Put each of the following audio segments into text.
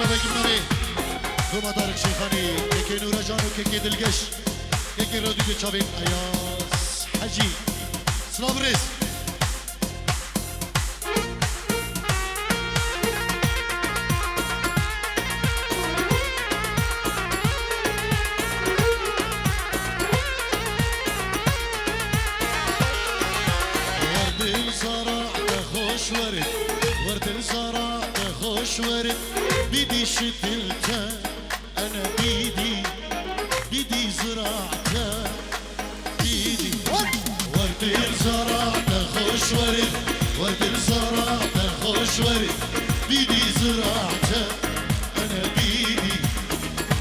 بگم تو مدارک شیخانی که نور جانو که دلگش که رودی تو چابین ایاس حجی سلام ریز ورد الزرع خوش ورد بدي شتلته انا بدي زرعته بدي ورد الزرع خوش ورد ورد الزرع خوش ورد بدي زرعته انا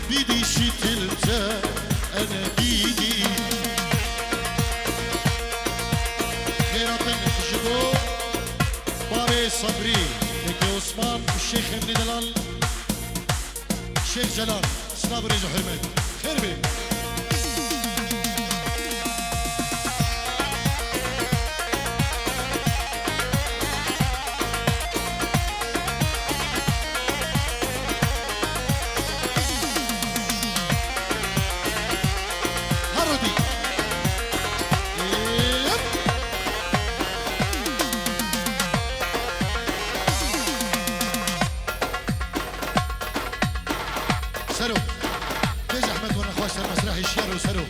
بدي شتلته انا بدي خيرات تجيبو بابي صبري لكي عثمان الشيخ ابن دلال الشيخ جلال صنابر رجو حرمت خير بي سرو تيجي احمد وانا خوش المسرح يشيروا سرو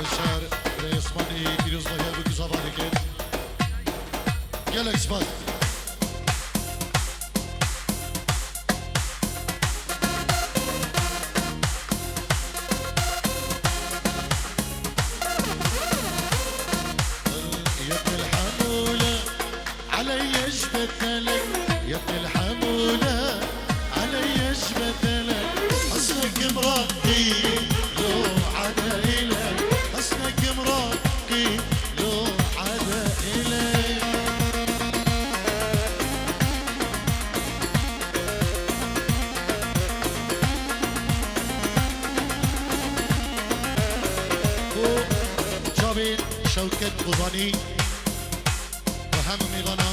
الشعر عثماني بيروز ضيال بكزافاري كيف جالك سبات يا ابن الحمولة علي اشبتلك حسنك مرقي لو عدا إلك حسنك مرقي لو عدا إلك جابين شوكت بوزاني وهم ميلانا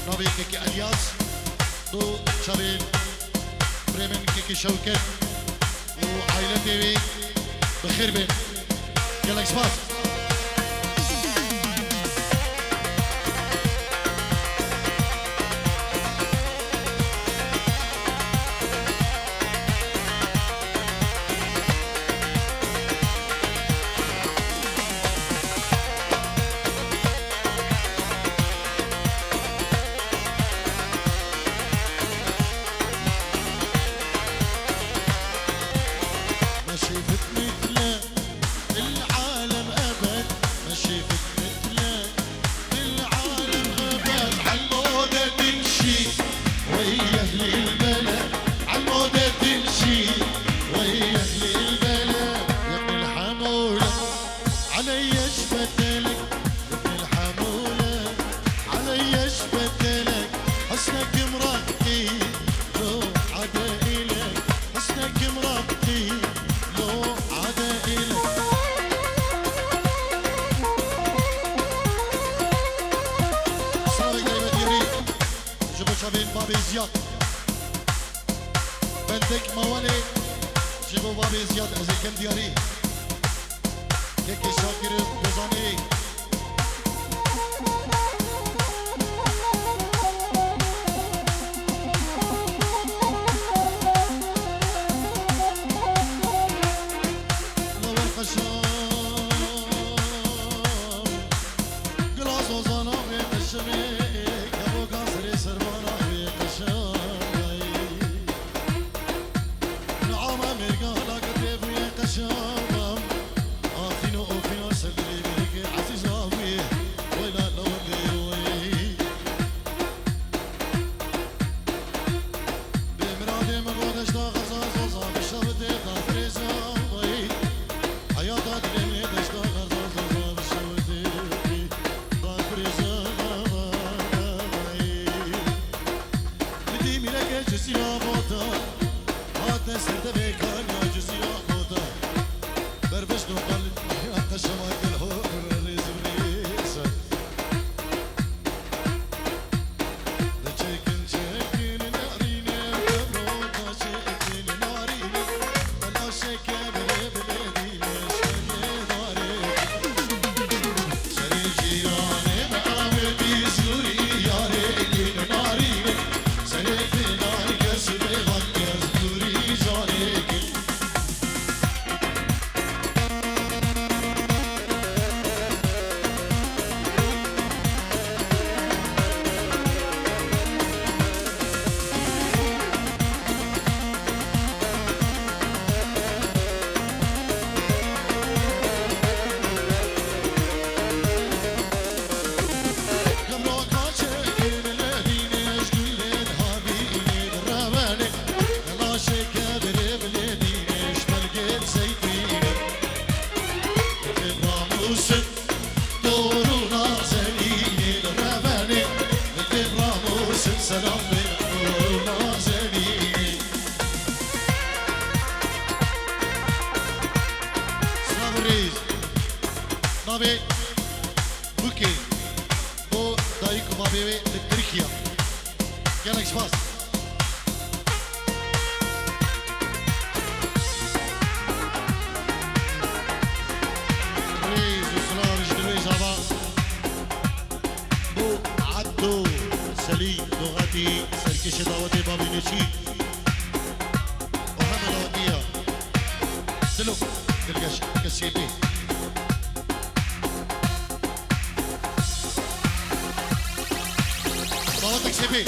نبي كيكي الياس دو شبيل بريمن كيكي شوكت وعائلة تيوي بخير بين يلا اكسبات بابي زياد بنتك موالي جيبوا بابي زياد ازي كم دياري كيكي شاكر بوزاني لو الخشام قلاص وزانا في الشميك ابو قاصري سربانا شامم آفينو أوفينو سبري بيك عزيز جزي آبادا هات سرد بيكان يا جزي آبادا بربش نقل حتى شمال الهور ريز بريسا شكل شكل ناريني برودا شكل ناريني بلا شكل بلديني شكل داري شري جيراني معاملي زوري ياري كل ناريني سري في نار كسبي غكر زوري جاري Nabe Buke o dayık mabeve Türkiye. Gelek spas. ريز وسلام جدويز هذا بو عدو سليم لغتي سركش دعوتي بابي نشي وهم دعوتيها سلوك تلقاش كسيبي دعوتك سيبي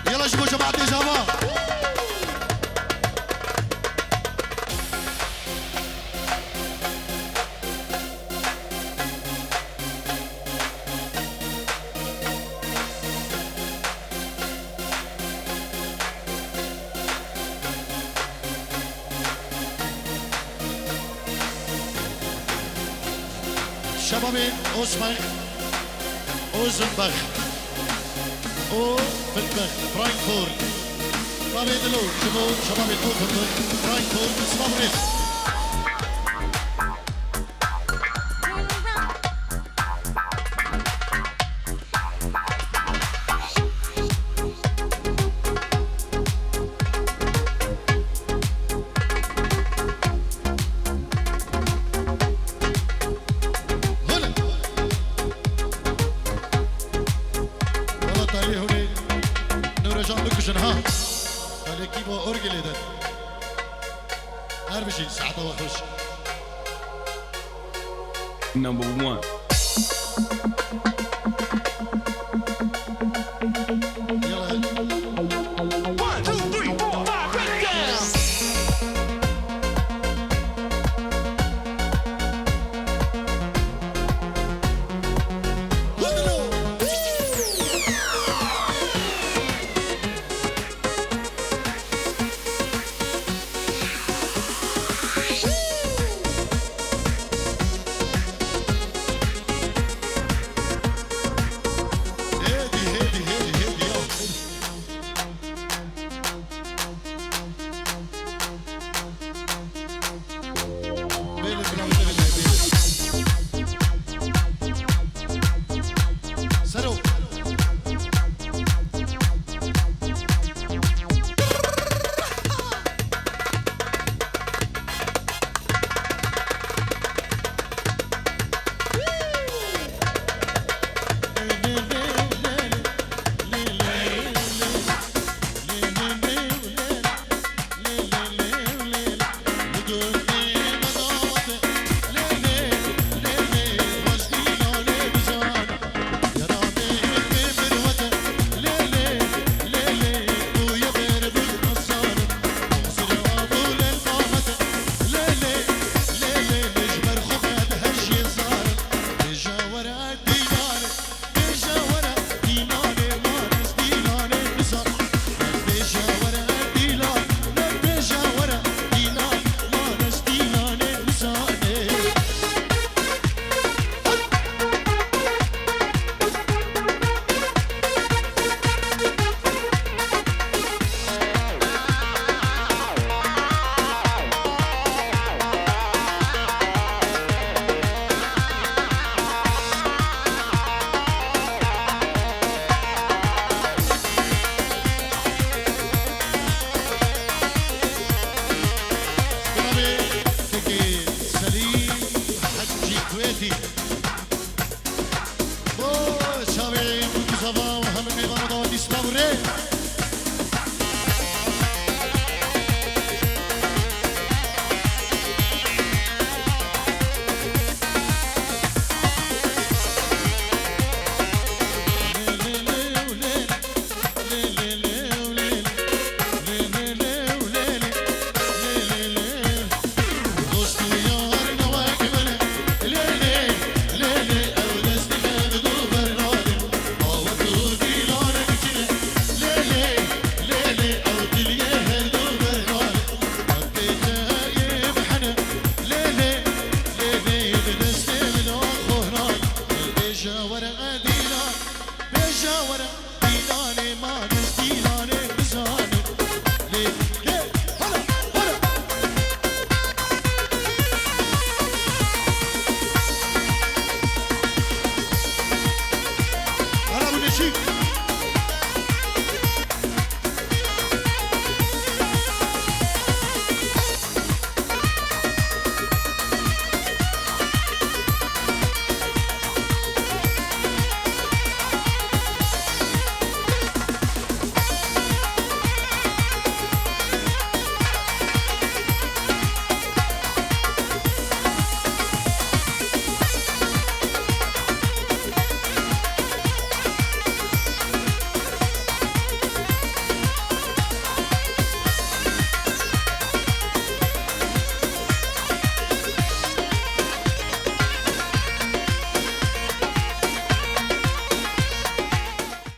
يلا شوفوا جماعة الإجابة شبابي أوسبخ أوزنبخ او بالبخ فرانكفورت ما بيدلو شوفوا شباب الكوفر فرانكفورت صبري بجان بکشن ها کالکی با ارگلی داد هر بشی ساعته و خوش Number one. Cheap.